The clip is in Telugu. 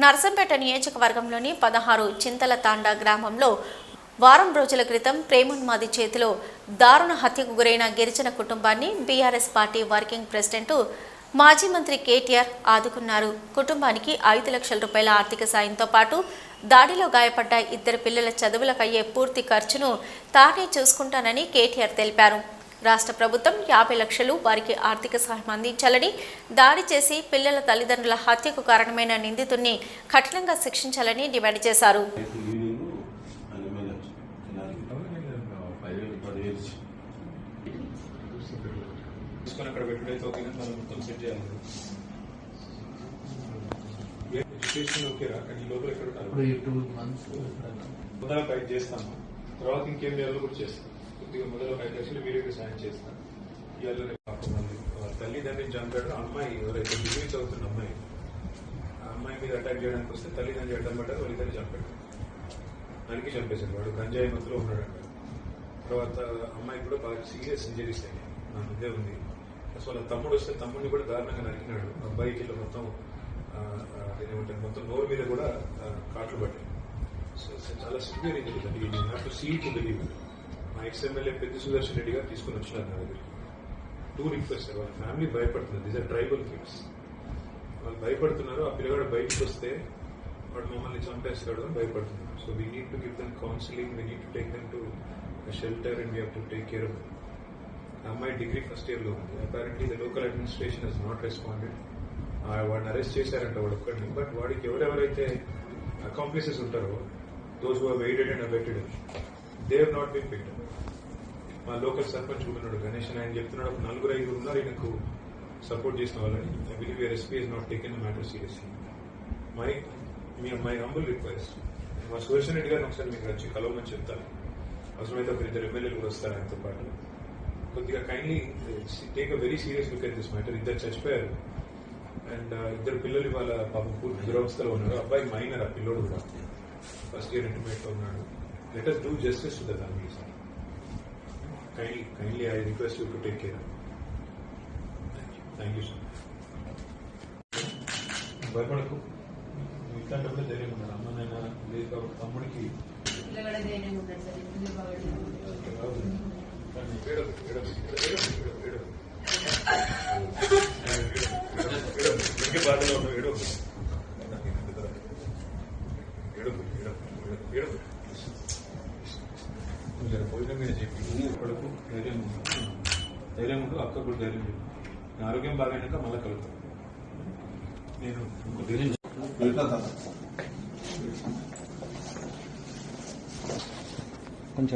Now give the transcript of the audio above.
నర్సంపేట నియోజకవర్గంలోని 16 చింతల తాండా గ్రామంలో వారం రోజుల క్రితం ప్రేమోన్మాది చేతిలో దారుణ హత్యకు గురైన గిరిజన కుటుంబాన్ని బీఆర్ఎస్ పార్టీ వర్కింగ్ ప్రెసిడెంట్ మాజీ మంత్రి కేటీఆర్ ఆదుకున్నారు. కుటుంబానికి 5 లక్షల రూపాయల ఆర్థిక సాయంతో పాటు దాడిలో గాయపడ్డ 2 పిల్లల చదువులకయ్యే పూర్తి ఖర్చును తానే చూసుకుంటానని కేటీఆర్ తెలిపారు. రాష్ట్ర ప్రభుత్వం 50 లక్షలు వారికి ఆర్థిక సహాయం అందించాలని, దాడి చేసి పిల్లల తల్లిదండ్రుల హత్యకు కారణమైన నిందితుడిని కఠినంగా శిక్షించాలని డిమాండ్ చేశారు. ఫైట్ చేస్తాను, తర్వాత ఇంకేం చేయాలో కూడా చేస్తాను. కొద్దిగా మొదలు 5 లక్షలు వీరికి సాయం చేస్తాను. ఇవాళ తల్లిదండ్రులు చంపాడు. అమ్మాయి ఎవరైతే డిగ్రీ చదువుతున్న అమ్మాయి, ఆ అమ్మాయి మీద అటాక్ చేయడానికి వస్తే తల్లిదండ్రులు అడ్డం పడ్డారు, వాళ్ళిద్దరు చంపాడు. దానికి చంపేశాడు. వాడు గంజాయి మత్తులో ఉన్నాడంట. తర్వాత అమ్మాయి కూడా బాగా సీరియస్ ఇంజరీస్ అయ్యాయి. నా మధ్య ఉంది. అసలు వాళ్ళ తమ్ముడు వస్తే తమ్ముడిని కూడా దారుణంగా నరికినాడు. అబ్బాయికి ఇలా మొత్తం ఏమంటారు, మొత్తం నోరు మీద కూడా కాట్లు పట్టాయి. సో చాలా సివియర్ ఇంజరీస్ అండి. నేను have to see to believe. మా ఎక్స్ఎమ్మెల్యే పెద్ద సుదర్శన్ రెడ్డి గారు తీసుకుని వచ్చినారు నా దగ్గరికి. 2 రిక్వెస్ట్. వాళ్ళ ఫ్యామిలీ భయపడుతుంది. These are tribal kids. వాళ్ళు భయపడుతున్నారు. ఆ పిల్లగాడు బయటకు వస్తే వాడు మమ్మల్ని చంపేస్తాడు అని భయపడుతున్నారు. So we need to give them counselling, we need to take them to shelter and we have to take care of them. అమ్మాయి డిగ్రీ ఫస్ట్ ఇయర్ లో ఉంది. Apparently the local administration has not responded. వాడిని అరెస్ట్ చేశారంట వాడు ఒక్కడిని. బట్ వాడికి ఎవరెవరైతే అకాంప్లిసెస్ ఉంటారో, those who have aided and abetted, they have not been picked. మా లోకల్ సర్పంచ్ కూడా ఉన్నాడు, గణేష్, ఆయన చెప్తున్నాడు 4-5 ఉన్నారు ఈయనకు సపోర్ట్ చేసిన వాళ్ళని. I believe your SP has not taken the matter seriously. My humble request, మా సుదర్శన్ రెడ్డి గారిని ఒకసారి మీకు వచ్చి కలవమని చెప్తాను. అవసరమైతే ఒక 2 ఎమ్మెల్యేలు కూడా వస్తారు ఆయనతో పాటు. కొద్దిగా kindly take a very serious look at this matter. 2 చచ్చిపోయారు అండ్ 2 పిల్లలు ఇవాళ పాపం పూర్తి దురవస్థలో ఉన్నారు. అబ్బాయి మైనర్, ఆ పిల్లోడు కూడా ఫస్ట్ ఇయర్ ఇంటర్మీడియట్ లో ఉన్నాడు. Let us do justice to the families. Kindly I request you to take care. Thank you sir. భయపడకు, ఇట్లాంటప్పుడు ధైర్యం ఉండాలి. అమ్మనైనా లేదు కాబట్టి తమ్ముడికి బాధలో ఉన్న ఏడు భోజనం మీద చెప్పి కొడుకు ధైర్యం ఉండు, అక్క కూడా ధైర్యం చెప్పి. ఆరోగ్యం బాగైనాక మళ్ళీ కలుగుతాం. నేను